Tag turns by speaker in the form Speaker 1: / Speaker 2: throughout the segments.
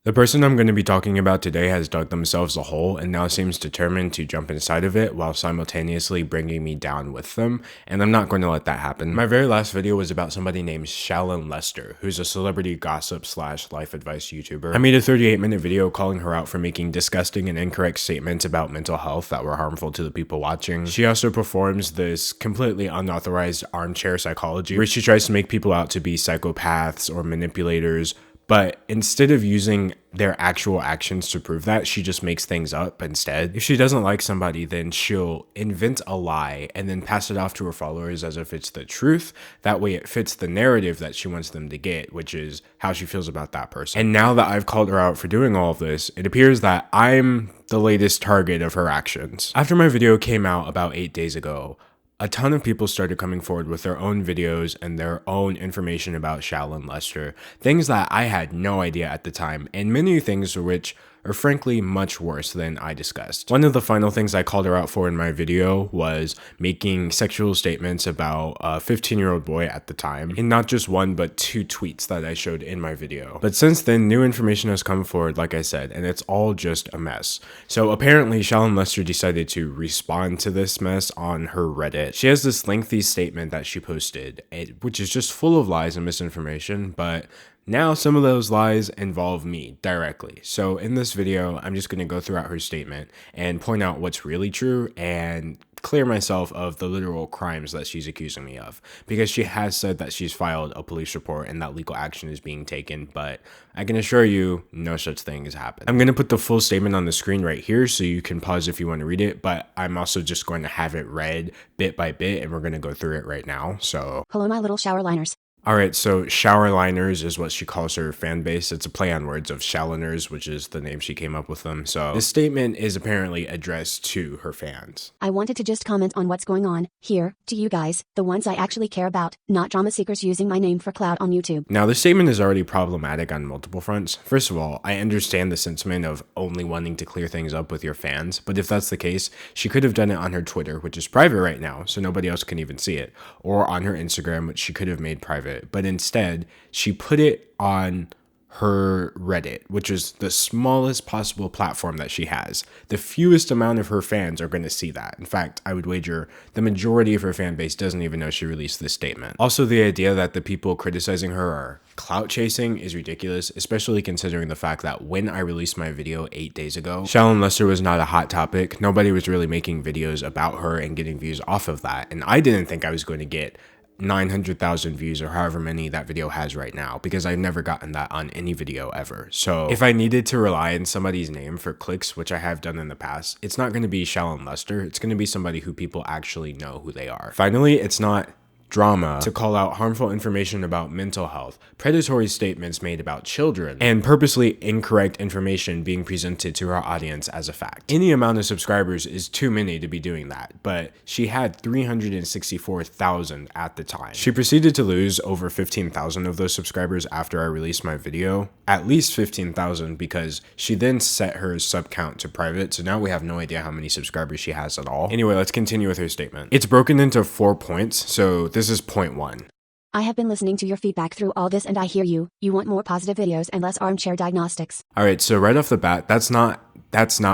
Speaker 1: The person I'm going to be talking about today has dug themselves a hole and now seems determined to jump inside of it while simultaneously bringing me down with them, and I'm not going to let that happen. My very last video was about somebody named Shallon Lester, who's a celebrity gossip slash life advice YouTuber. I made a 38-minute video calling her out for making disgusting and incorrect statements about mental health that were harmful to the people watching. She also performs this completely unauthorized armchair psychology where she tries to make people out to be psychopaths or manipulators, but instead of using their actual actions to prove that, she just makes things up instead. If she doesn't like somebody, then she'll invent a lie and then pass it off to her followers as if it's the truth. That way it fits the narrative that she wants them to get, which is how she feels about that person. And now that I've called her out for doing all of this, it appears that I'm the latest target of her actions. After my video came out about 8 days ago, a ton of people started coming forward with their own videos and their own information about Shallon Lester, things that I had no idea at the time, and many things which are frankly much worse than I discussed. One of the final things I called her out for in my video was making sexual statements about a 15-year-old boy at the time, in not just one but 2 tweets that I showed in my video. But since then, new information has come forward, like I said, and it's all just a mess. So apparently Shallon Lester decided to respond to this mess on her Reddit. She has this lengthy statement that she posted, which is just full of lies and misinformation, but now some of those lies involve me directly. So in this video, I'm just going to go throughout her statement and point out what's really true and clear myself of the literal crimes that she's accusing me of, because she has said that she's filed a police report and that legal action is being taken, but I can assure you no such thing has happened. I'm going to put the full statement on the screen right here so you can pause if you want to read it, but I'm also just going to have it read bit by bit and we're going to go through it right now. So
Speaker 2: hello, my little shower liners.
Speaker 1: Alright, so shower liners is what she calls her fan base. It's a play on words of Shalloners, which is the name she came up with them. So this statement is apparently addressed to her fans.
Speaker 2: I wanted to just comment on what's going on here, to you guys, the ones I actually care about, not drama seekers using my name for clout on YouTube.
Speaker 1: Now, this statement is already problematic on multiple fronts. First of all, I understand the sentiment of only wanting to clear things up with your fans, but if that's the case, she could have done it on her Twitter, which is private right now, so nobody else can even see it, or on her Instagram, which she could have made private. But instead, she put it on her Reddit, which is the smallest possible platform that she has. The fewest amount of her fans are going to see that. In fact, I would wager the majority of her fan base doesn't even know she released this statement. Also, the idea that the people criticizing her are clout chasing is ridiculous, especially considering the fact that when I released my video 8 days ago, Shallon Lester was not a hot topic. Nobody was really making videos about her and getting views off of that. And I didn't think I was going to get 900,000 views or however many that video has right now, because I've never gotten that on any video ever. So if I needed to rely on somebody's name for clicks, which I have done in the past, it's not going to be Shallon Lester. It's going to be somebody who people actually know who they are. Finally, it's not drama to call out harmful information about mental health, predatory statements made about children, and purposely incorrect information being presented to her audience as a fact. Any amount of subscribers is too many to be doing that, but she had 364,000 at the time. She proceeded to lose over 15,000 of those subscribers after I released my video, at least 15,000, because she then set her sub count to private, so now we have no idea how many subscribers she has at all. Anyway, let's continue with her statement. It's broken into 4 points, so this is point 1.
Speaker 2: I have been listening to your feedback through all this and I hear you. You want more positive videos and less armchair diagnostics.
Speaker 1: Alright, so right off the bat, that's not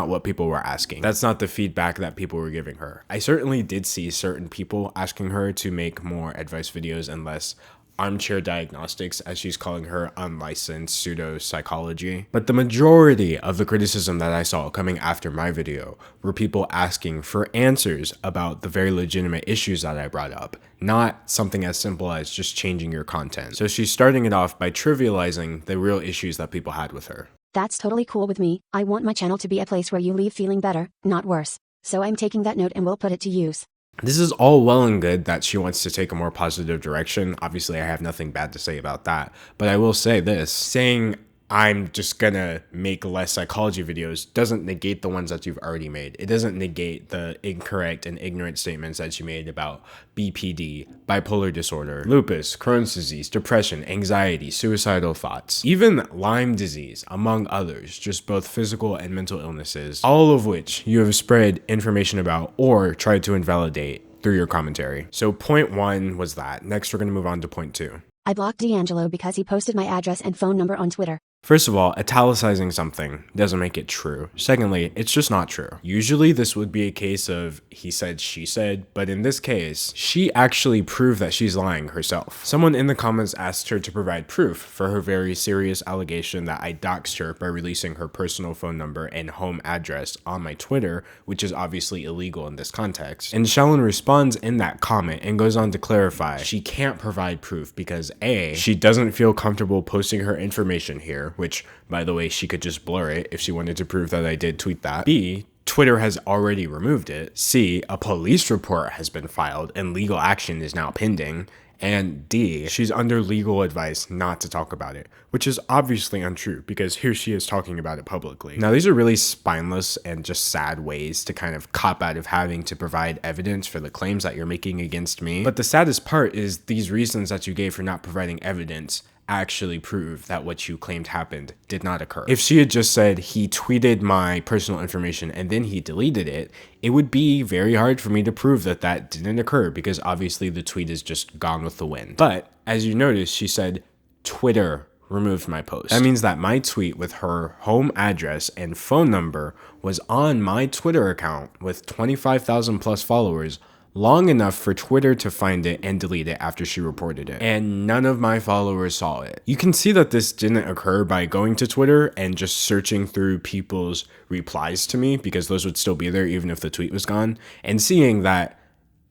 Speaker 1: what people were asking. That's not the feedback that people were giving her. I certainly did see certain people asking her to make more advice videos and less armchair diagnostics, as she's calling her unlicensed pseudo psychology. But the majority of the criticism that I saw coming after my video were people asking for answers about the very legitimate issues that I brought up, not something as simple as just changing your content. So she's starting it off by trivializing the real issues that people had with her.
Speaker 2: That's totally cool with me. I want my channel to be a place where you leave feeling better, not worse. So I'm taking that note and we'll put it to use.
Speaker 1: This is all well and good that she wants to take a more positive direction. Obviously, I have nothing bad to say about that. But I will say this, saying I'm just gonna make less psychology videos doesn't negate the ones that you've already made. It doesn't negate the incorrect and ignorant statements that you made about BPD, bipolar disorder, lupus, Crohn's disease, depression, anxiety, suicidal thoughts, even Lyme disease, among others, just both physical and mental illnesses, all of which you have spread information about or tried to invalidate through your commentary. So point 1 was that. Next, we're gonna move on to point 2.
Speaker 2: I blocked D'Angelo because he posted my address and phone number on Twitter.
Speaker 1: First of all, italicizing something doesn't make it true. Secondly, it's just not true. Usually this would be a case of he said, she said, but in this case, she actually proved that she's lying herself. Someone in the comments asked her to provide proof for her very serious allegation that I doxed her by releasing her personal phone number and home address on my Twitter, which is obviously illegal in this context. And Shallon responds in that comment and goes on to clarify she can't provide proof because A, she doesn't feel comfortable posting her information here, which, by the way, she could just blur it if she wanted to prove that I did tweet that. B, Twitter has already removed it. C, a police report has been filed and legal action is now pending. And D, she's under legal advice not to talk about it, which is obviously untrue because here she is talking about it publicly. Now, these are really spineless and just sad ways to kind of cop out of having to provide evidence for the claims that you're making against me. But the saddest part is these reasons that you gave for not providing evidence actually prove that what you claimed happened did not occur. If she had just said he tweeted my personal information and then he deleted it, it would be very hard for me to prove that that didn't occur because obviously the tweet is just gone with the wind. But as you notice, she said Twitter removed my post. That means that my tweet with her home address and phone number was on my Twitter account with 25,000 plus followers long enough for Twitter to find it and delete it after she reported it. And none of my followers saw it. You can see that this didn't occur by going to Twitter and just searching through people's replies to me, because those would still be there even if the tweet was gone, and seeing that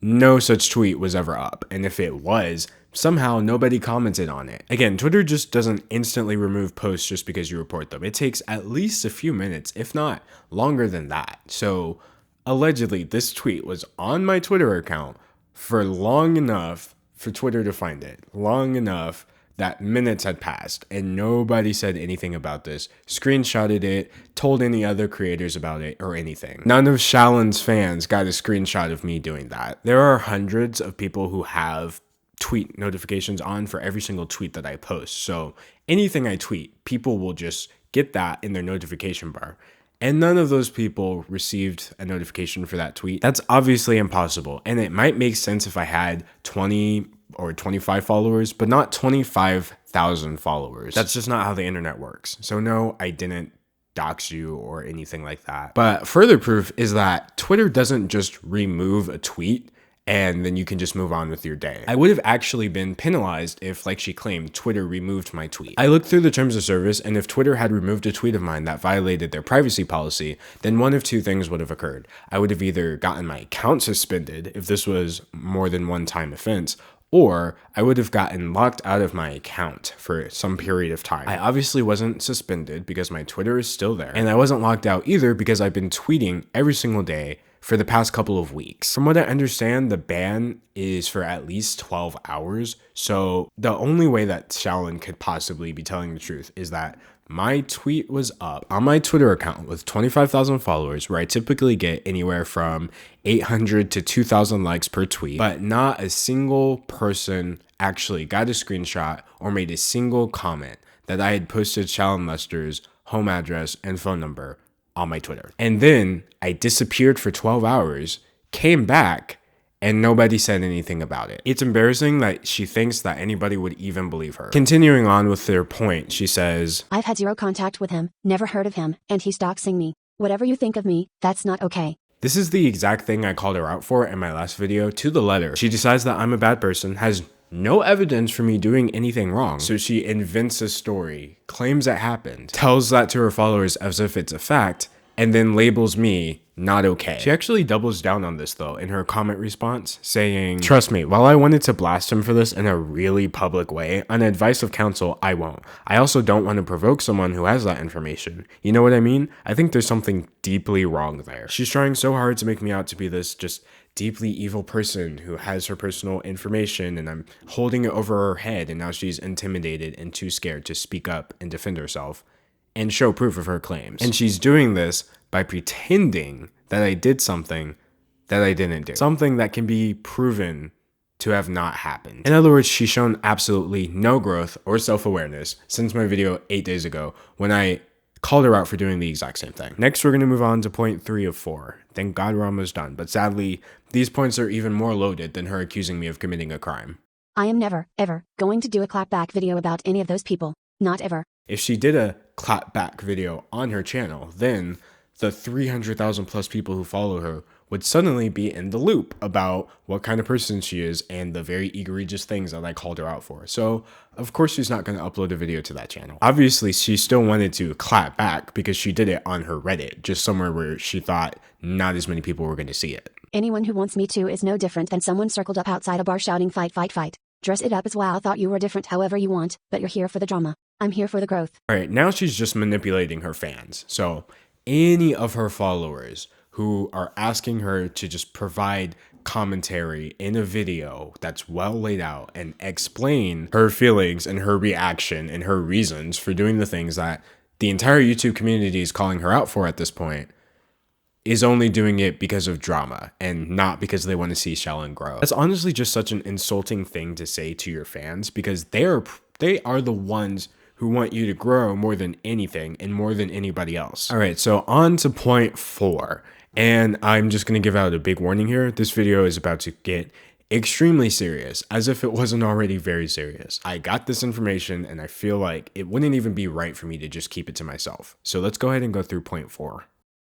Speaker 1: no such tweet was ever up. And if it was, somehow nobody commented on it. Again, Twitter just doesn't instantly remove posts just because you report them. It takes at least a few minutes, if not longer than that. So allegedly, this tweet was on my Twitter account for long enough for Twitter to find it. Long enough that minutes had passed and nobody said anything about this, screenshotted it, told any other creators about it, or anything. None of Shallon's fans got a screenshot of me doing that. There are hundreds of people who have tweet notifications on for every single tweet that I post. So anything I tweet, people will just get that in their notification bar. And none of those people received a notification for that tweet. That's obviously impossible. And it might make sense if I had 20 or 25 followers, but not 25,000 followers. That's just not how the internet works. So no, I didn't dox you or anything like that. But further proof is that Twitter doesn't just remove a tweet and then you can just move on with your day. I would have actually been penalized if, like she claimed, Twitter removed my tweet. I looked through the terms of service, and if Twitter had removed a tweet of mine that violated their privacy policy, then one of two things would have occurred. I would have either gotten my account suspended if this was more than one time offense, or I would have gotten locked out of my account for some period of time. I obviously wasn't suspended because my Twitter is still there, and I wasn't locked out either because I've been tweeting every single day for the past couple of weeks. From what I understand, the ban is for at least 12 hours. So the only way that Shallon could possibly be telling the truth is that my tweet was up on my Twitter account with 25,000 followers, where I typically get anywhere from 800 to 2,000 likes per tweet, but not a single person actually got a screenshot or made a single comment that I had posted Shallon Lester's home address and phone number on my Twitter. And then I disappeared for 12 hours, came back, and nobody said anything about it. It's embarrassing that she thinks that anybody would even believe her. Continuing on with their point, she says,
Speaker 2: I've had zero contact with him, never heard of him, and he's doxing me. Whatever you think of me, that's not okay.
Speaker 1: This is the exact thing I called her out for in my last video to the letter. She decides that I'm a bad person, has no evidence for me doing anything wrong. So she invents a story, claims it happened, tells that to her followers as if it's a fact, and then labels me not okay. She actually doubles down on this though in her comment response, saying, trust me, while I wanted to blast him for this in a really public way, on advice of counsel, I won't. I also don't want to provoke someone who has that information. You know what I mean? I think there's something deeply wrong there. She's trying so hard to make me out to be this just deeply evil person who has her personal information, and I'm holding it over her head, and now she's intimidated and too scared to speak up and defend herself and show proof of her claims. And she's doing this by pretending that I did something that I didn't do. Something that can be proven to have not happened. In other words, she's shown absolutely no growth or self-awareness since my video 8 days ago when I called her out for doing the exact same thing. Next, we're going to move on to point 3 of 4. Thank God we're almost done, but sadly, these points are even more loaded than her accusing me of committing a crime.
Speaker 2: I am never, ever, going to do a clapback video about any of those people. Not ever.
Speaker 1: If she did a clap back video on her channel, then the 300,000 plus people who follow her would suddenly be in the loop about what kind of person she is and the very egregious things that I called her out for. So of course she's not going to upload a video to that channel. Obviously she still wanted to clap back because she did it on her Reddit, just somewhere where she thought not as many people were going to see it.
Speaker 2: Anyone who wants me to is no different than someone circled up outside a bar shouting fight, fight, fight. Dress it up as wow, thought you were different however you want, but you're here for the drama. I'm here for the growth.
Speaker 1: All right, now she's just manipulating her fans. So any of her followers who are asking her to just provide commentary in a video that's well laid out and explain her feelings and her reaction and her reasons for doing the things that the entire YouTube community is calling her out for at this point, is only doing it because of drama and not because they want to see Shallon grow. That's honestly just such an insulting thing to say to your fans, because they are the ones who want you to grow more than anything and more than anybody else. All right, so on to point 4. And I'm just going to give out a big warning here. This video is about to get extremely serious, as if it wasn't already very serious. I got this information and I feel like it wouldn't even be right for me to just keep it to myself. So let's go ahead and go through point 4.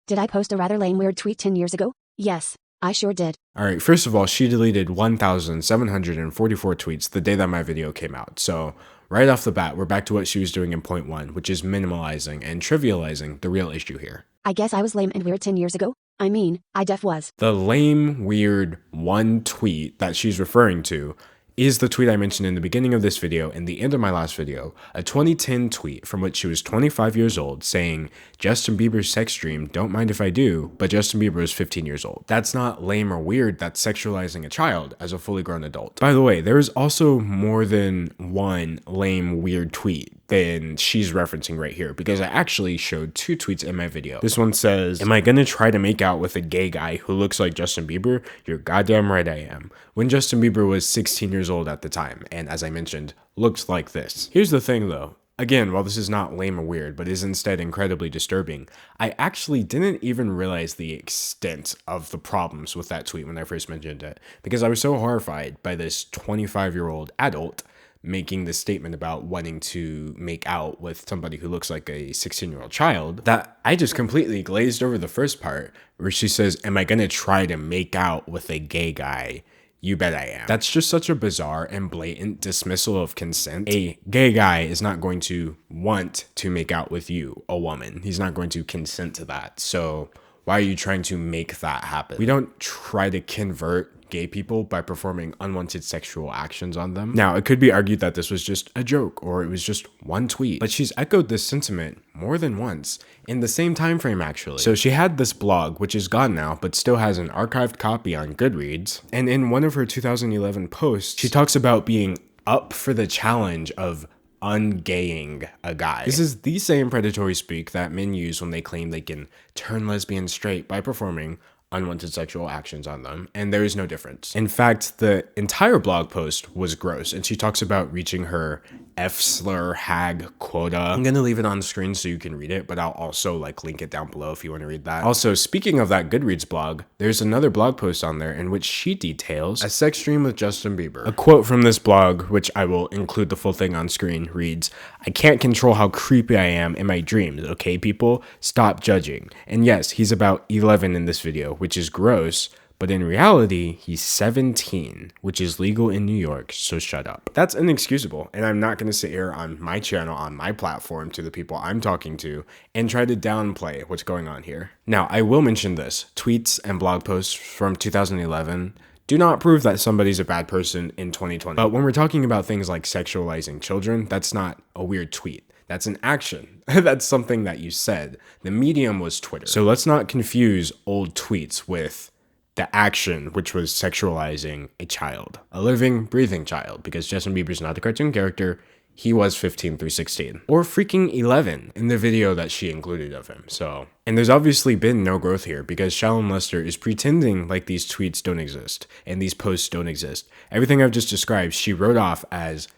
Speaker 2: Did I post a rather lame weird tweet 10 years ago? Yes, I sure did.
Speaker 1: All right, first of all, she deleted 1,744 tweets the day that my video came out. So right off the bat, we're back to what she was doing in point 1, which is minimalizing and trivializing the real issue here.
Speaker 2: I guess I was lame and weird 10 years ago. I mean, I def was.
Speaker 1: The lame, weird one tweet that she's referring to is the tweet I mentioned in the beginning of this video and the end of my last video, a 2010 tweet from which she was 25 years old saying, Justin Bieber's sex dream, don't mind if I do, but Justin Bieber is 15 years old. That's not lame or weird, that's sexualizing a child as a fully grown adult. By the way, there is also more than one lame, weird tweet than she's referencing right here, because I actually showed 2 tweets in my video. This one says, am I gonna try to make out with a gay guy who looks like Justin Bieber? You're goddamn right I am. When Justin Bieber was 16 years old at the time, and as I mentioned, looked like this. Here's the thing though. Again, while this is not lame or weird, but is instead incredibly disturbing, I actually didn't even realize the extent of the problems with that tweet when I first mentioned it, because I was so horrified by this 25-year-old adult making this statement about wanting to make out with somebody who looks like a 16-year-old child that I just completely glazed over the first part where she says, am I gonna try to make out with a gay guy? You bet I am. That's just such a bizarre and blatant dismissal of consent. A gay guy is not going to want to make out with you, a woman. He's not going to consent to that. So why are you trying to make that happen? We don't try to convert gay people by performing unwanted sexual actions on them. Now, it could be argued that this was just a joke or it was just one tweet, but she's echoed this sentiment more than once in the same time frame actually. So she had this blog, which is gone now, but still has an archived copy on Goodreads. And in one of her 2011 posts, she talks about being up for the challenge of ungaying a guy. This is the same predatory speak that men use when they claim they can turn lesbians straight by performing unwanted sexual actions on them, and there is no difference. In fact, the entire blog post was gross, and she talks about reaching her F-slur hag quota. I'm gonna leave it on the screen so you can read it, but I'll also link it down below if you want to read that. Also, speaking of that Goodreads blog, there's another blog post on there in which she details a sex dream with Justin Bieber. A quote from this blog, which I will include the full thing on screen, reads, I can't control how creepy I am in my dreams, okay people? Stop judging. And yes, he's about 11 in this video, which is gross, but in reality, he's 17, which is legal in New York, so shut up. That's inexcusable, and I'm not gonna sit here on my channel, on my platform, to the people I'm talking to, and try to downplay what's going on here. Now, I will mention this, tweets and blog posts from 2011 do not prove that somebody's a bad person in 2020. But when we're talking about things like sexualizing children, that's not a weird tweet. That's an action. That's something that you said. The medium was Twitter. So let's not confuse old tweets with the action, which was sexualizing a child, a living, breathing child, because Justin Bieber's not a cartoon character. He was 15 through 16, or freaking 11 in the video that she included of him. So, and there's obviously been no growth here because Shallon Lester is pretending like these tweets don't exist and these posts don't exist. Everything I've just described, she wrote off as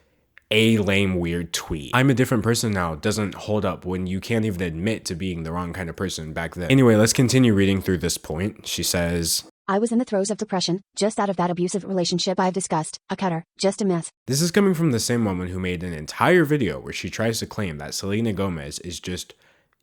Speaker 1: a lame, weird tweet. I'm a different person now doesn't hold up when you can't even admit to being the wrong kind of person back then. Anyway, let's continue reading through this point. She says,
Speaker 2: I was in the throes of depression, just out of that abusive relationship I've discussed, a cutter, just a mess.
Speaker 1: This is coming from the same woman who made an entire video where she tries to claim that Selena Gomez is just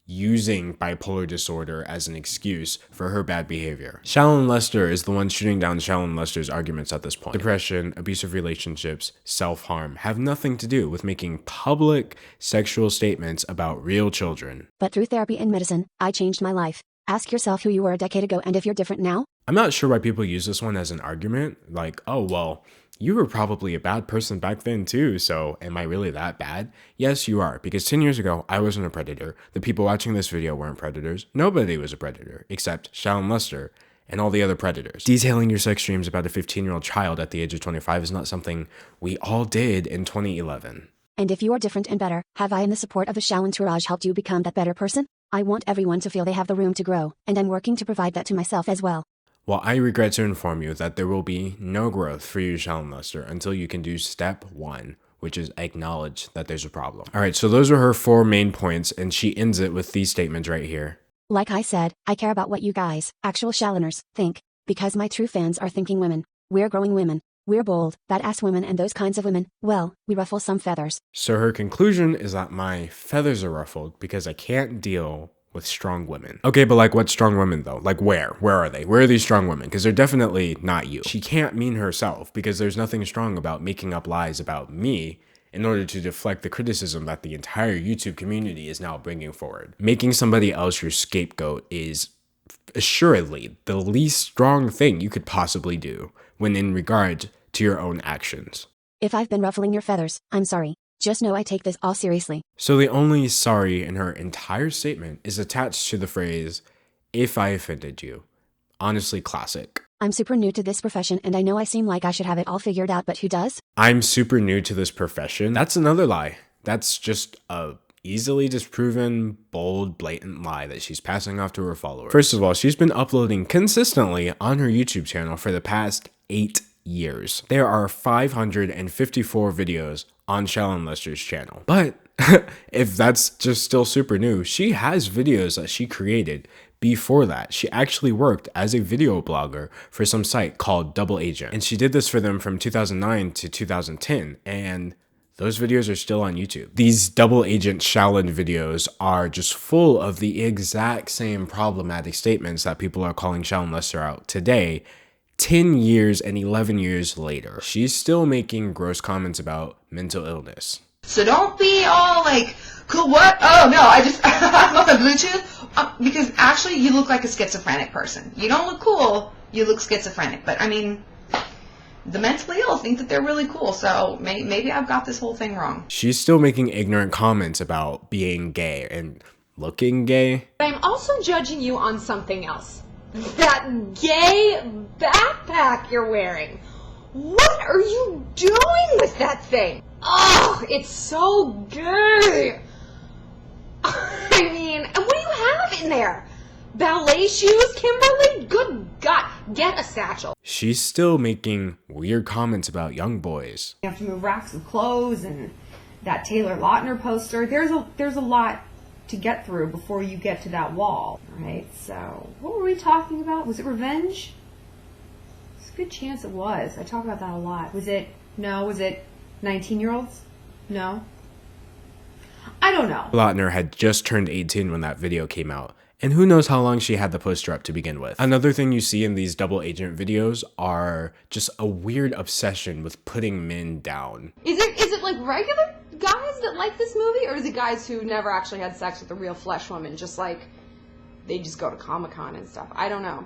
Speaker 1: using bipolar disorder as an excuse for her bad behavior. Shallon Lester is the one shooting down Shallon Lester's arguments at this point. Depression, abusive relationships, self-harm have nothing to do with making public sexual statements about real children.
Speaker 2: But through therapy and medicine, I changed my life. Ask yourself who you were a decade ago and if you're different now.
Speaker 1: I'm not sure why people use this one as an argument, like, oh, well, you were probably a bad person back then too, so am I really that bad? Yes, you are, because 10 years ago, I wasn't a predator. The people watching this video weren't predators. Nobody was a predator, except Shallon Lester and all the other predators. Detailing your sex dreams about a 15-year-old child at the age of 25 is not something we all did in 2011.
Speaker 2: And if you are different and better, have I and the support of the Shallon entourage helped you become that better person? I want everyone to feel they have the room to grow, and I'm working to provide that to myself as well.
Speaker 1: Well, I regret to inform you that there will be no growth for you, Shallon Lester, until you can do step 1, which is acknowledge that there's a problem. All right, so those are her 4 main points, and she ends it with these statements right here.
Speaker 2: Like I said, I care about what you guys, actual Shalloners, think, because my true fans are thinking women. We're growing women. We're bold, badass women, and those kinds of women, well, we ruffle some feathers.
Speaker 1: So her conclusion is that my feathers are ruffled because I can't deal with strong women. Okay, but like what strong women though? Like where? Where are they? Where are these strong women? Because they're definitely not you. She can't mean herself because there's nothing strong about making up lies about me in order to deflect the criticism that the entire YouTube community is now bringing forward. Making somebody else your scapegoat is assuredly the least strong thing you could possibly do when in regard to your own actions.
Speaker 2: If I've been ruffling your feathers, I'm sorry. Just know I take this all seriously.
Speaker 1: So the only sorry in her entire statement is attached to the phrase, if I offended you. Honestly, classic.
Speaker 2: I'm super new to this profession and I know I seem like I should have it all figured out, but who does?
Speaker 1: I'm super new to this profession. That's another lie. That's just a easily disproven, bold, blatant lie that she's passing off to her followers. First of all, she's been uploading consistently on her YouTube channel for the past 8 years. There are 554 videos on Shallon Lester's channel. But if that's just still super new, she has videos that she created before that. She actually worked as a video blogger for some site called Double Agent. And she did this for them from 2009 to 2010. And those videos are still on YouTube. These Double Agent Shallon videos are just full of the exact same problematic statements that people are calling Shallon Lester out today, 10 years and 11 years later. She's still making gross comments about mental illness.
Speaker 3: So don't be all like, cool, what? Oh no, I'm on the Bluetooth. Because actually you look like a schizophrenic person. You don't look cool, you look schizophrenic. But I mean, the mentally ill think that they're really cool, so maybe I've got this whole thing wrong.
Speaker 1: She's still making ignorant comments about being gay and looking gay.
Speaker 4: I'm also judging you on something else. That gay backpack you're wearing. What are you doing with that thing? Oh, it's so gay. I mean, and what do you have in there? Ballet shoes, Kimberly? Good God, get a satchel.
Speaker 1: She's still making weird comments about young boys.
Speaker 5: You have to move racks of clothes and that Taylor Lautner poster. There's a lot to get through before you get to that wall, right? So, what were we talking about? Was it revenge? It's a good chance it was. I talk about that a lot. Was it 19-year-olds? No? I don't know.
Speaker 1: Lautner had just turned 18 when that video came out. And who knows how long she had the poster up to begin with. Another thing you see in these Double Agent videos are just a weird obsession with putting men down.
Speaker 4: Is it like regular guys that like this movie, or is it guys who never actually had sex with a real flesh woman, just like they just go to Comic-Con and stuff? I don't know.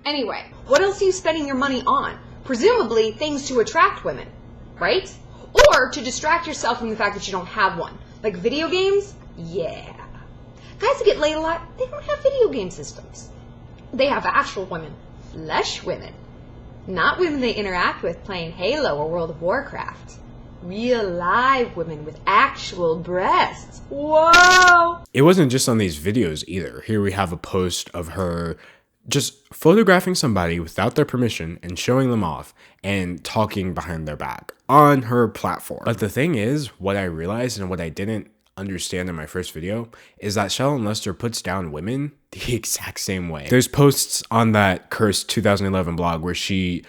Speaker 4: Anyway, what else are you spending your money on? Presumably things to attract women, right? Or to distract yourself from the fact that you don't have one. Like video games? Yeah. Guys who get laid a lot, they don't have video game systems. They have actual women. Flesh women. Not women they interact with playing Halo or World of Warcraft. Real live women with actual breasts. Whoa!
Speaker 1: It wasn't just on these videos either. Here we have a post of her just photographing somebody without their permission and showing them off and talking behind their back on her platform. But the thing is, what I realized and what I didn't understand in my first video is that Shallon Lester puts down women the exact same way. There's posts on that cursed 2011 blog where she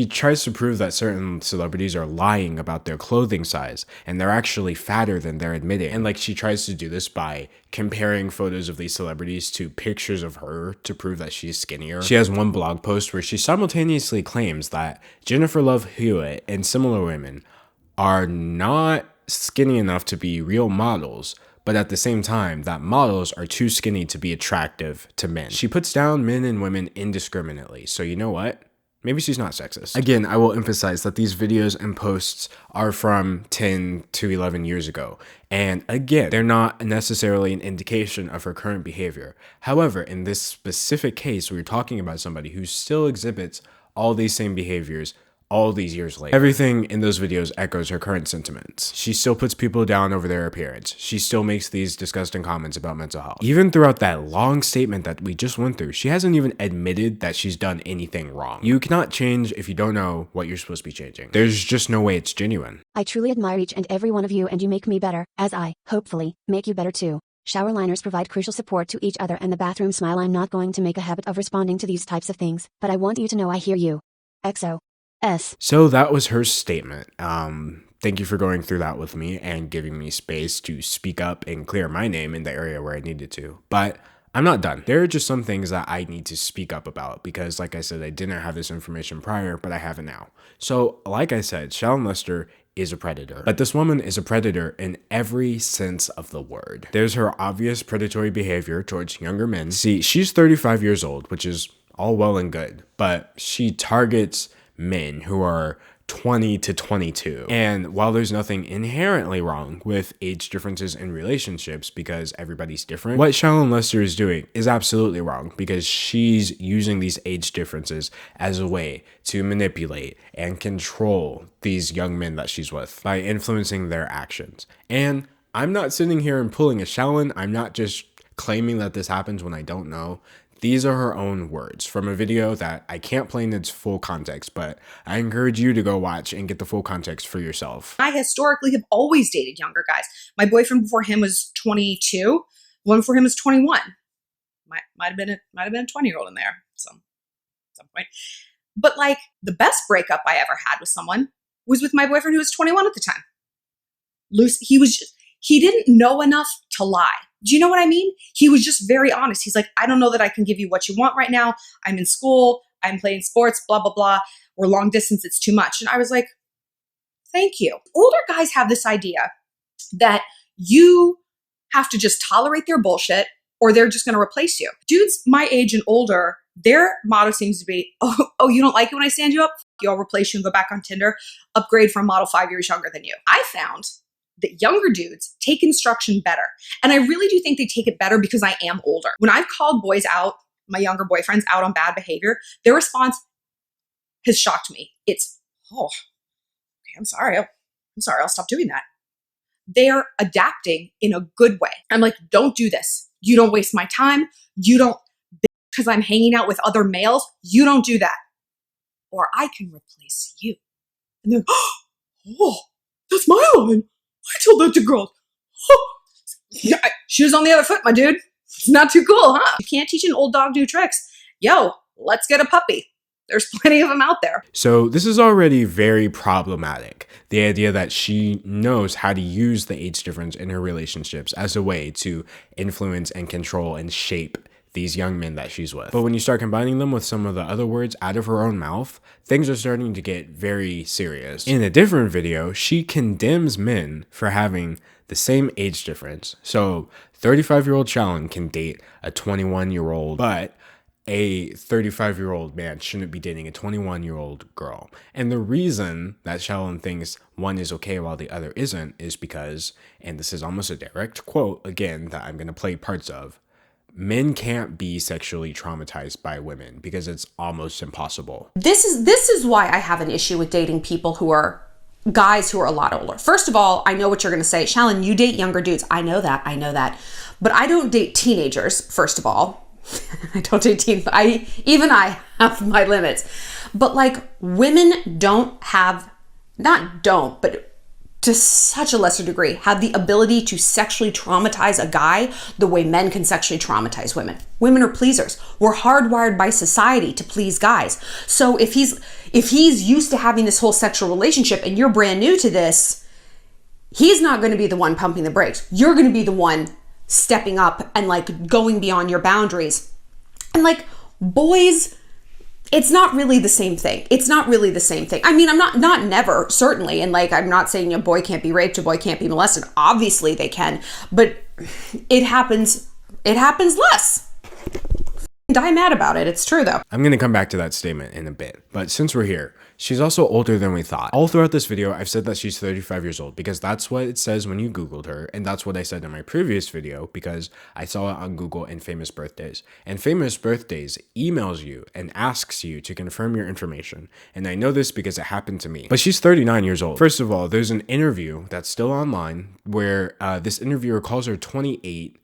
Speaker 1: tries to prove that certain celebrities are lying about their clothing size and they're actually fatter than they're admitting. And like she tries to do this by comparing photos of these celebrities to pictures of her to prove that she's skinnier. She has one blog post where she simultaneously claims that Jennifer Love Hewitt and similar women are not skinny enough to be real models, but at the same time that models are too skinny to be attractive to men. She puts down men and women indiscriminately. So you know what? Maybe she's not sexist. Again, I will emphasize that these videos and posts are from 10 to 11 years ago. And again, they're not necessarily an indication of her current behavior. However, in this specific case, we're talking about somebody who still exhibits all these same behaviors all these years later. Everything in those videos echoes her current sentiments. She still puts people down over their appearance. She still makes these disgusting comments about mental health. Even throughout that long statement that we just went through, she hasn't even admitted that she's done anything wrong. You cannot change if you don't know what you're supposed to be changing. There's just no way it's genuine.
Speaker 2: I truly admire each and every one of you, and you make me better, as I, hopefully, make you better too. Shower liners provide crucial support to each other, and the bathroom smile. I'm not going to make a habit of responding to these types of things, but I want you to know I hear you. XO.
Speaker 1: So that was her statement. Thank you for going through that with me and giving me space to speak up and clear my name in the area where I needed to. But I'm not done. There are just some things that I need to speak up about because, like I said, I didn't have this information prior, but I have it now. So, like I said, Shallon Lester is a predator. But this woman is a predator in every sense of the word. There's her obvious predatory behavior towards younger men. See, she's 35 years old, which is all well and good, but she targets men who are 20 to 22. And while there's nothing inherently wrong with age differences in relationships because everybody's different, what Shallon Lester is doing is absolutely wrong because she's using these age differences as a way to manipulate and control these young men that she's with by influencing their actions. And I'm not sitting here and pulling a Shallon. I'm not just claiming that this happens when I don't know. These are her own words from a video that I can't play in its full context, but I encourage you to go watch and get the full context for yourself.
Speaker 6: I historically have always dated younger guys. My boyfriend before him was 22. One before him was 21. Might have been a 20-year-old in there at some point. But like the best breakup I ever had with someone was with my boyfriend who was 21 at the time. He didn't know enough to lie. Do you know what I mean? He was just very honest. He's like, I don't know that I can give you what you want right now. I'm in school. I'm playing sports, blah, blah, blah. We're long distance. It's too much. And I was like, thank you. Older guys have this idea that you have to just tolerate their bullshit or they're just going to replace you. Dudes my age and older, their motto seems to be, oh, you don't like it when I stand you up? I'll replace you and go back on Tinder, upgrade from model 5 years younger than you. I found that younger dudes take instruction better. And I really do think they take it better because I am older. When I've called boys out, my younger boyfriends out on bad behavior, their response has shocked me. It's, oh, okay, I'm sorry. I'll stop doing that. They're adapting in a good way. I'm like, don't do this. You don't waste my time. You don't, because I'm hanging out with other males, you don't do that. Or I can replace you. And they're, oh, that's my line. I told that to girls. Oh, yeah, shoes on the other foot, my dude. It's not too cool, huh? You can't teach an old dog new tricks. Yo, let's get a puppy. There's plenty of them out there.
Speaker 1: So this is already very problematic. The idea that she knows how to use the age difference in her relationships as a way to influence and control and shape these young men that she's with. But when you start combining them with some of the other words out of her own mouth, things are starting to get very serious. In a different video, she condemns men for having the same age difference. So 35-year-old Shallon can date a 21-year-old, but a 35-year-old man shouldn't be dating a 21-year-old girl. And the reason that Shallon thinks one is okay while the other isn't is because, and this is almost a direct quote again that I'm going to play parts of, men can't be sexually traumatized by women because it's almost impossible.
Speaker 7: This is why I have an issue with dating people who are guys who are a lot older. First of all, I know what you're going to say. Shallon, you date younger dudes. I know that. But I don't date teenagers, first of all. I don't date teen. Even I have my limits. But like, women don't have, not don't, but to such a lesser degree, have the ability to sexually traumatize a guy the way men can sexually traumatize women. Women are pleasers. We're hardwired by society to please guys. So if he's used to having this whole sexual relationship and you're brand new to this, he's not going to be the one pumping the brakes. You're going to be the one stepping up and like going beyond your boundaries. And like, boys, it's not really the same thing. It's not really the same thing. I mean, I'm not never, certainly. And like, I'm not saying a boy can't be raped, a boy can't be molested. Obviously they can, but it happens less. Die mad about it. It's true though.
Speaker 1: I'm going to come back to that statement in a bit, but since we're here, she's also older than we thought. All throughout this video, I've said that she's 35 years old because that's what it says when you Googled her, and that's what I said in my previous video because I saw it on Google in Famous Birthdays. And Famous Birthdays emails you and asks you to confirm your information, and I know this because it happened to me. But she's 39 years old. First of all, there's an interview that's still online where this interviewer calls her 28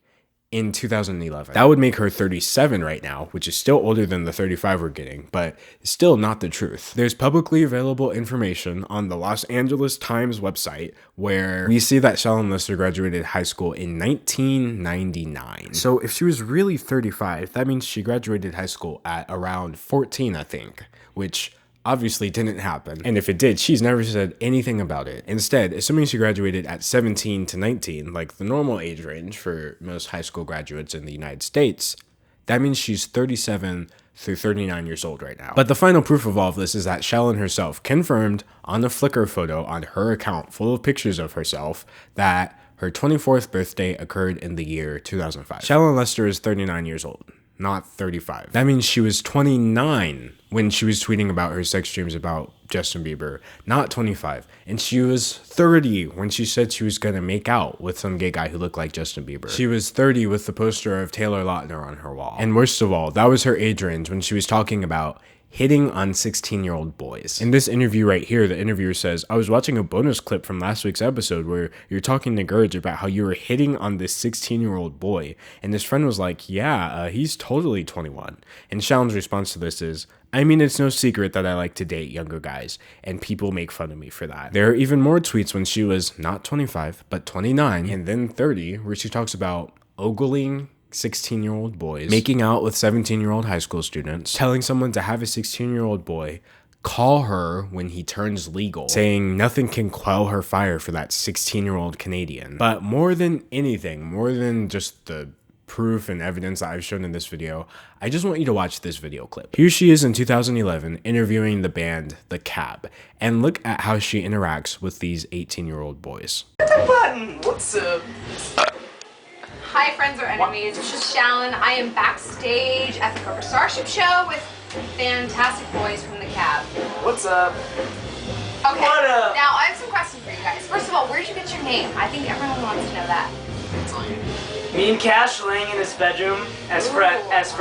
Speaker 1: in 2011. That would make her 37 right now, which is still older than the 35 we're getting, but still not the truth. There's publicly available information on the Los Angeles Times website where we see that Shallon Lester graduated high school in 1999. So if she was really 35, that means she graduated high school at around 14, I think, which obviously didn't happen. And if it did, she's never said anything about it. Instead, assuming she graduated at 17 to 19, like the normal age range for most high school graduates in the United States, that means she's 37 through 39 years old right now. But the final proof of all of this is that Shallon herself confirmed on a Flickr photo on her account full of pictures of herself that her 24th birthday occurred in the year 2005. Shallon Lester is 39 years old, not 35. That means she was 29 when she was tweeting about her sex dreams about Justin Bieber, not 25. And she was 30 when she said she was gonna make out with some gay guy who looked like Justin Bieber. She was 30 with the poster of Taylor Lautner on her wall. And worst of all, that was her age range when she was talking about hitting on 16-year-old boys. In this interview right here, the interviewer says, I was watching a bonus clip from last week's episode where you're talking to Gurge about how you were hitting on this 16-year-old boy. And his friend was like, yeah, he's totally 21. And Shallon's response to this is, I mean, it's no secret that I like to date younger guys, and people make fun of me for that. There are even more tweets when she was not 25, but 29, and then 30, where she talks about ogling 16-year-old boys, making out with 17-year-old high school students, telling someone to have a 16-year-old boy call her when he turns legal, saying nothing can quell her fire for that 16-year-old Canadian. But more than anything, more than just the proof and evidence that I've shown in this video, I just want you to watch this video clip. Here she is in 2011 interviewing the band The Cab, and look at how she interacts with these 18-year-old boys.
Speaker 8: What's up?
Speaker 4: Hi, friends or enemies. This is Shallon. I am backstage at the Cobra Starship show with fantastic boys from the Cab.
Speaker 8: What's up?
Speaker 4: Okay.
Speaker 8: What up?
Speaker 4: Now, I have some questions for you guys. First of all, where did you get your name? I think everyone wants to know that.
Speaker 8: Me and Cash laying in his bedroom as friends. As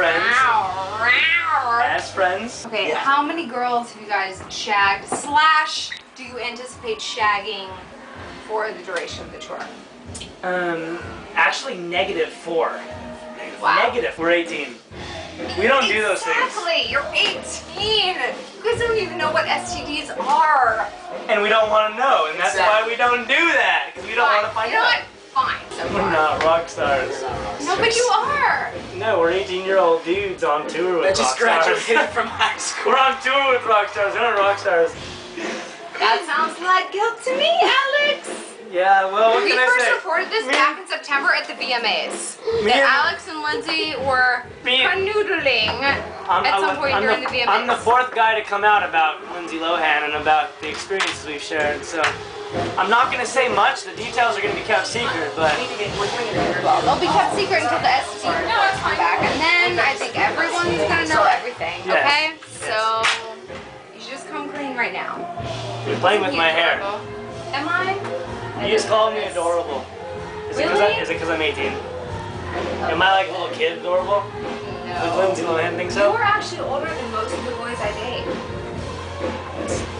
Speaker 8: friends.
Speaker 4: Okay, how many girls have you guys shagged / do you anticipate shagging for the duration of the tour?
Speaker 8: Actually -4.
Speaker 4: Wow.
Speaker 8: Negative. We're 18. We don't do those things.
Speaker 4: Exactly. You're 18. You guys don't even know what STDs are.
Speaker 8: And we don't want to know, and that's why we don't do that, because we don't want to find
Speaker 4: you know
Speaker 8: out.
Speaker 4: What? Fine. So
Speaker 8: We're not rock stars.
Speaker 4: No, but you are.
Speaker 8: No, we're 18-year-old dudes on tour with rock stars.
Speaker 9: Just graduated from high school.
Speaker 8: We're on tour with rock stars. We're not rock stars.
Speaker 4: That sounds like guilt to me, Alex.
Speaker 8: Yeah, well, what
Speaker 4: We
Speaker 8: can I
Speaker 4: first
Speaker 8: say?
Speaker 4: reported this back in September at the VMAs.
Speaker 8: Me
Speaker 4: That
Speaker 8: and-
Speaker 4: Alex and Lindsay were canoodling at some point during the VMAs.
Speaker 8: I'm the fourth guy to come out about Lindsay Lohan and about the experiences we've shared, so I'm not going to say much. The details are going to be kept secret, but...
Speaker 4: Well, they'll be kept secret until the STD reports come back, and then I think everyone's gonna know everything,
Speaker 8: Yes.
Speaker 4: okay? So, you should just come clean right now.
Speaker 8: You're playing with my hair.
Speaker 4: Am I?
Speaker 8: You just called me adorable. Is it
Speaker 4: Really?
Speaker 8: because I'm 18? Am I like a little kid adorable? Does
Speaker 4: No.
Speaker 8: Lindsay Lohan think
Speaker 4: You
Speaker 8: so?
Speaker 4: are actually older than most of the boys I date.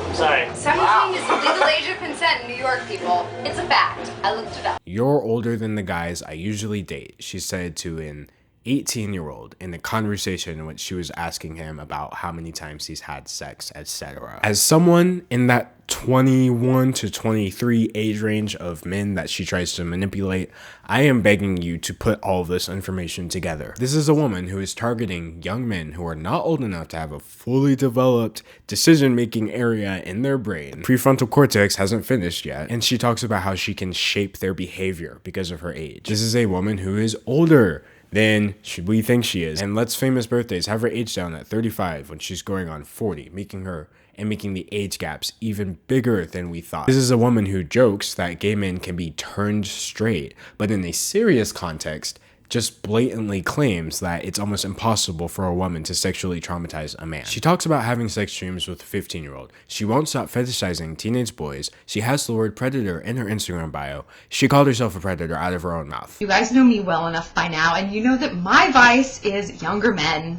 Speaker 8: I'm sorry.
Speaker 4: 17 is the legal age of consent in New York, people. It's a fact. I looked it up.
Speaker 1: You're older than the guys I usually date, she said to an 18-year-old in a conversation in which she was asking him about how many times he's had sex, etc. As someone in that 21 to 23 age range of men that she tries to manipulate, I am begging you to put all of this information together. This is a woman who is targeting young men who are not old enough to have a fully developed decision-making area in their brain. Prefrontal cortex hasn't finished yet, and she talks about how she can shape their behavior because of her age. This is a woman who is older than we think she is, and let's famous birthdays have her age down at 35 when she's going on 40, making the age gaps even bigger than we thought. This is a woman who jokes that gay men can be turned straight, but in a serious context, just blatantly claims that it's almost impossible for a woman to sexually traumatize a man. She talks about having sex dreams with a 15-year-old. She won't stop fetishizing teenage boys. She has the word predator in her Instagram bio. She called herself a predator out of her own mouth.
Speaker 3: You guys know me well enough by now, and you know that my vice is younger men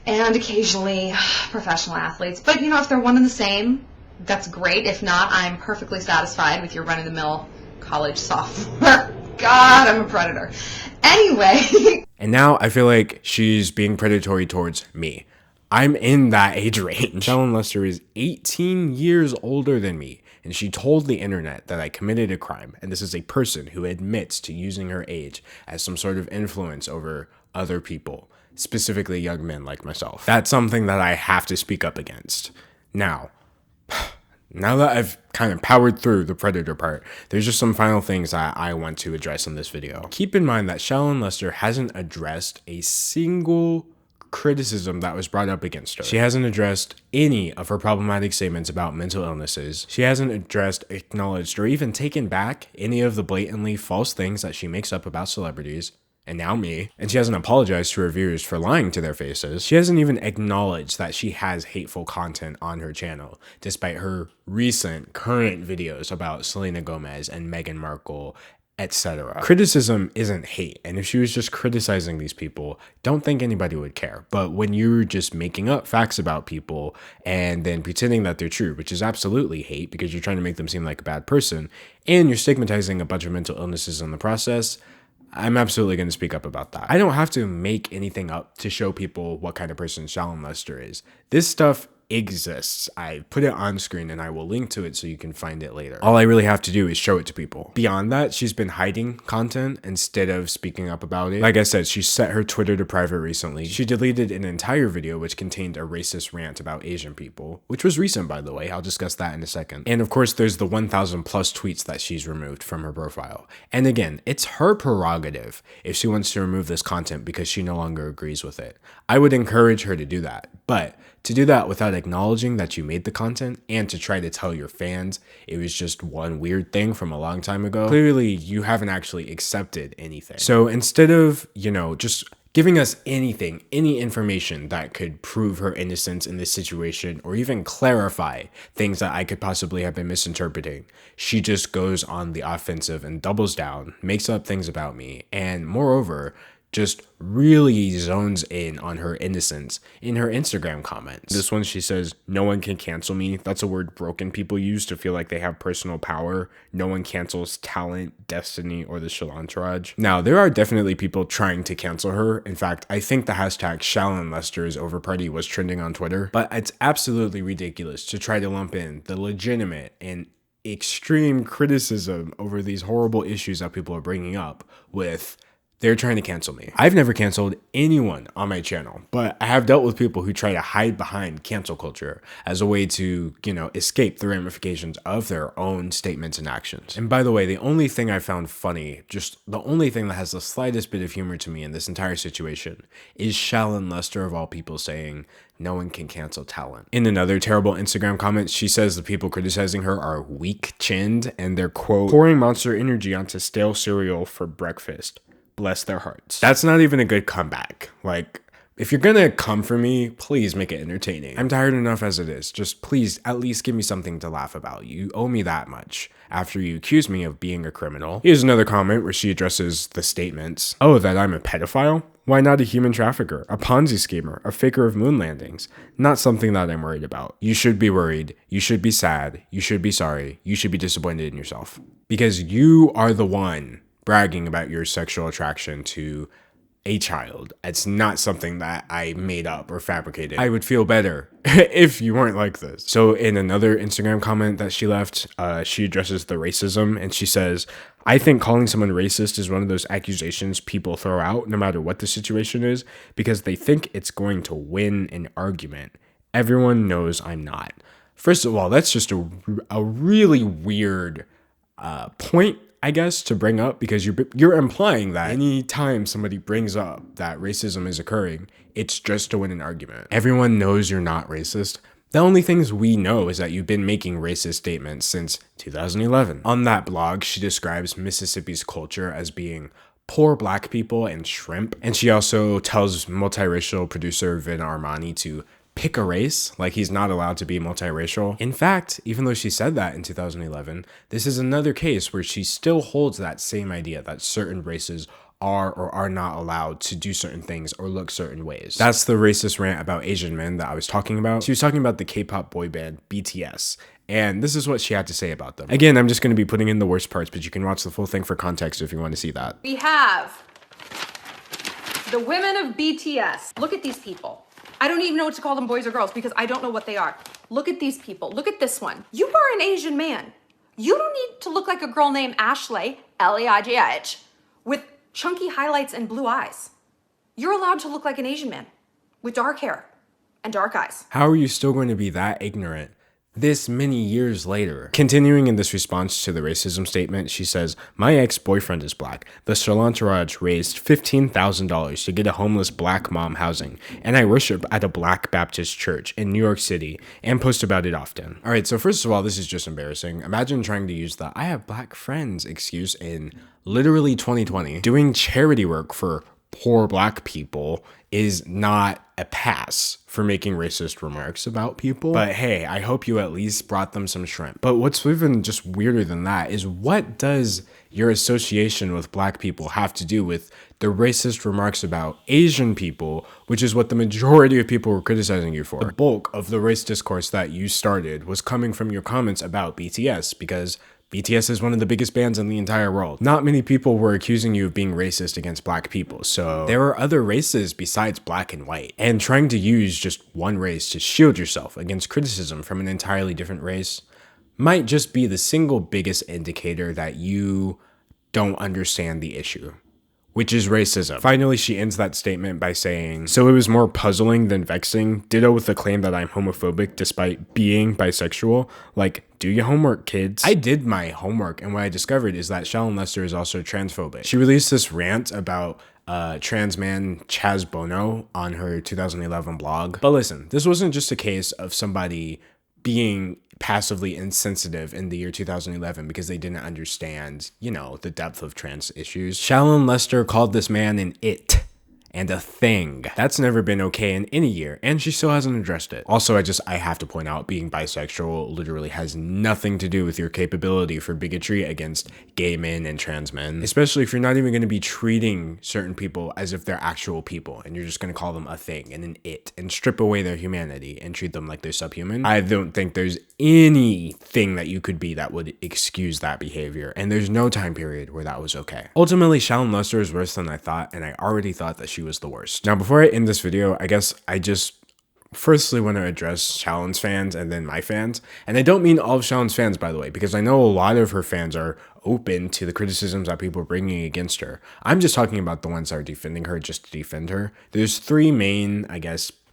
Speaker 3: and occasionally professional athletes. But if they're one and the same, that's great. If not, I'm perfectly satisfied with your run-of-the-mill college sophomore. God, I'm a predator. Anyway.
Speaker 1: And now I feel like she's being predatory towards me. I'm in that age range. Shallon Lester is 18 years older than me, and she told the internet that I committed a crime, and this is a person who admits to using her age as some sort of influence over other people, specifically young men like myself. That's something that I have to speak up against. Now that I've kind of powered through the predator part, there's just some final things that I want to address in this video. Keep in mind that Shallon Lester hasn't addressed a single criticism that was brought up against her. She hasn't addressed any of her problematic statements about mental illnesses. She hasn't addressed, acknowledged, or even taken back any of the blatantly false things that she makes up about celebrities. And now me. And she hasn't apologized to her viewers for lying to their faces. She hasn't even acknowledged that she has hateful content on her channel, despite her current videos about Selena Gomez and Meghan Markle, etc. Criticism isn't hate, and if she was just criticizing these people, don't think anybody would care. But when you're just making up facts about people and then pretending that they're true, which is absolutely hate because you're trying to make them seem like a bad person, and you're stigmatizing a bunch of mental illnesses in the process, I'm absolutely going to speak up about that. I don't have to make anything up to show people what kind of person Shallon Lester is. This stuff exists. I put it on screen and I will link to it so you can find it later. All I really have to do is show it to people. Beyond that, she's been hiding content instead of speaking up about it. Like I said, she set her Twitter to private recently. She deleted an entire video which contained a racist rant about Asian people, which was recent, by the way. I'll discuss that in a second. And of course, there's the 1,000 plus tweets that she's removed from her profile. And again, it's her prerogative if she wants to remove this content because she no longer agrees with it. I would encourage her to do that, but to do that without acknowledging that you made the content and to try to tell your fans it was just one weird thing from a long time ago, clearly you haven't actually accepted anything. So instead of, just giving us anything, any information that could prove her innocence in this situation or even clarify things that I could possibly have been misinterpreting, she just goes on the offensive and doubles down, makes up things about me, and moreover, just really zones in on her innocence in her Instagram comments. This one, she says, "No one can cancel me." That's a word broken people use to feel like they have personal power. No one cancels talent, destiny, or the Shallontourage. Now, there are definitely people trying to cancel her. In fact, I think the hashtag Shallon Lester's over party was trending on Twitter, but it's absolutely ridiculous to try to lump in the legitimate and extreme criticism over these horrible issues that people are bringing up with they're trying to cancel me. I've never canceled anyone on my channel, but I have dealt with people who try to hide behind cancel culture as a way to, escape the ramifications of their own statements and actions. And by the way, the only thing I found funny, just the only thing that has the slightest bit of humor to me in this entire situation is Shallon Lester of all people saying, "No one can cancel talent." In another terrible Instagram comment, she says the people criticizing her are weak-chinned and they're, quote, "pouring Monster Energy onto stale cereal for breakfast. Bless their hearts." That's not even a good comeback. If you're gonna come for me, please make it entertaining. I'm tired enough as it is. Just please at least give me something to laugh about. You owe me that much after you accuse me of being a criminal. Here's another comment where she addresses the statements. "Oh, that I'm a pedophile? Why not a human trafficker, a Ponzi schemer, a faker of moon landings? Not something that I'm worried about." You should be worried. You should be sad. You should be sorry. You should be disappointed in yourself. Because you are the one bragging about your sexual attraction to a child. It's not something that I made up or fabricated. I would feel better if you weren't like this. So in another Instagram comment that she left, she addresses the racism and she says, I think calling someone racist is one of those accusations people throw out no matter what the situation is because they think it's going to win an argument. Everyone knows I'm not. First of all, that's just a really weird point, I guess, to bring up, because you're implying that any time somebody brings up that racism is occurring, it's just to win an argument. Everyone knows you're not racist. The only things we know is that you've been making racist statements since 2011. On that blog, she describes Mississippi's culture as being poor black people and shrimp. And she also tells multiracial producer Vin Armani to pick a race, like he's not allowed to be multiracial. In fact, even though she said that in 2011, this is another case where she still holds that same idea that certain races are or are not allowed to do certain things or look certain ways. That's the racist rant about Asian men that I was talking about. She was talking about the K-pop boy band BTS. And this is what she had to say about them. Again, I'm just going to be putting in the worst parts, but you can watch the full thing for context if you want to see that.
Speaker 5: We have the women of BTS. Look at these people. I don't even know what to call them, boys or girls, because I don't know what they are. Look at these people. Look at this one. You are an Asian man. You don't need to look like a girl named Ashley, L-E-I-G-H, with chunky highlights and blue eyes. You're allowed to look like an Asian man with dark hair and dark eyes.
Speaker 1: How are you still going to be that ignorant this many years later? Continuing in this response to the racism statement, she says, my ex-boyfriend is black. The Shallon raised $15,000 to get a homeless black mom housing, and I worship at a black Baptist church in New York City and post about it often. All right, so first of all, this is just embarrassing. Imagine trying to use the I have black friends excuse in literally 2020. Doing charity work for poor black people is not a pass for making racist remarks about people. But hey, I hope you at least brought them some shrimp. But what's even just weirder than that is, what does your association with black people have to do with the racist remarks about Asian people, which is what the majority of people were criticizing you for? The bulk of the race discourse that you started was coming from your comments about BTS, because BTS is one of the biggest bands in the entire world. Not many people were accusing you of being racist against black people, so there are other races besides black and white. And trying to use just one race to shield yourself against criticism from an entirely different race might just be the single biggest indicator that you don't understand the issue, which is racism. Finally, she ends that statement by saying, so it was more puzzling than vexing. Ditto with the claim that I'm homophobic despite being bisexual. Like, do your homework, kids. I did my homework, and what I discovered is that Shallon Lester is also transphobic. She released this rant about trans man Chaz Bono on her 2011 blog. But listen, this wasn't just a case of somebody being passively insensitive in the year 2011 because they didn't understand, the depth of trans issues. Shallon Lester called this man an it and a thing. That's never been okay in any year, and she still hasn't addressed it. Also, I have to point out, being bisexual literally has nothing to do with your capability for bigotry against gay men and trans men, especially if you're not even going to be treating certain people as if they're actual people, and you're just going to call them a thing and an it, and strip away their humanity and treat them like they're subhuman. I don't think there's anything that you could be that would excuse that behavior, and there's no time period where that was okay. Ultimately, Shallon Lester is worse than I thought, and I already thought that she was the worst. Now, before I end this video, I guess I just firstly want to address Shallon's fans and then my fans. And I don't mean all of Shallon's fans, by the way, because I know a lot of her fans are open to the criticisms that people are bringing against her. I'm just talking about the ones that are defending her just to defend her. There's three main,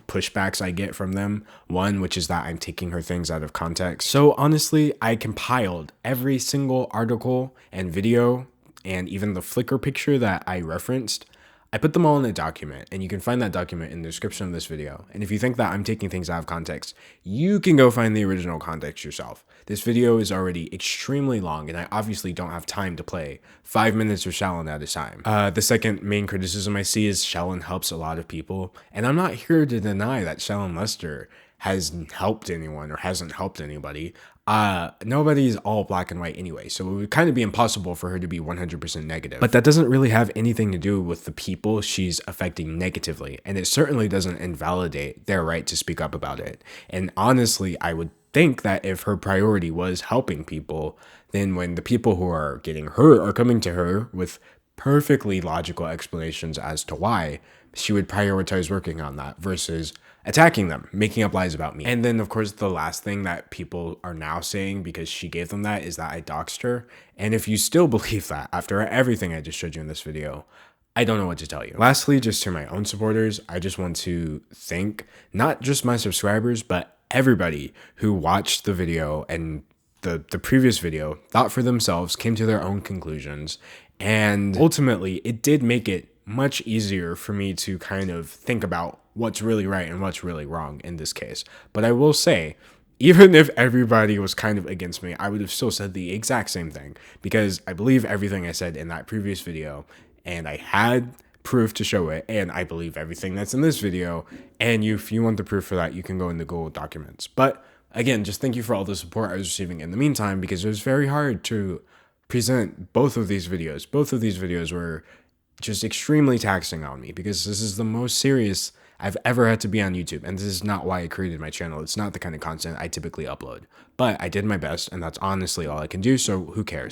Speaker 1: pushbacks I get from them. One, which is that I'm taking her things out of context. So honestly, I compiled every single article and video and even the Flickr picture that I referenced. I put them all in a document, and you can find that document in the description of this video. And if you think that I'm taking things out of context, you can go find the original context yourself. This video is already extremely long, and I obviously don't have time to play 5 minutes of Shallon at a time. The second main criticism I see is Shallon helps a lot of people, and I'm not here to deny that Shallon Lester hasn't helped anyone or hasn't helped anybody. Nobody's all black and white anyway, so it would kind of be impossible for her to be 100% negative. But that doesn't really have anything to do with the people she's affecting negatively, and it certainly doesn't invalidate their right to speak up about it. And honestly, I would think that if her priority was helping people, then when the people who are getting hurt are coming to her with perfectly logical explanations as to why, she would prioritize working on that versus attacking them, making up lies about me. And then, of course, the last thing that people are now saying because she gave them that is that I doxed her. And if you still believe that after everything I just showed you in this video, I don't know what to tell you. Lastly, just to my own supporters, I just want to thank not just my subscribers, but everybody who watched the video and the previous video, thought for themselves, came to their own conclusions. And ultimately, it did make it much easier for me to kind of think about what's really right and what's really wrong in this case. But I will say, even if everybody was kind of against me, I would have still said the exact same thing because I believe everything I said in that previous video and I had proof to show it, and I believe everything that's in this video. And if you want the proof for that, you can go in the Google documents. But again, just thank you for all the support I was receiving in the meantime, because it was very hard to present both of these videos. Both of these videos were just extremely taxing on me because this is the most serious I've ever had to be on YouTube, and this is not why I created my channel. It's not the kind of content I typically upload, but I did my best, and that's honestly all I can do, so who cares?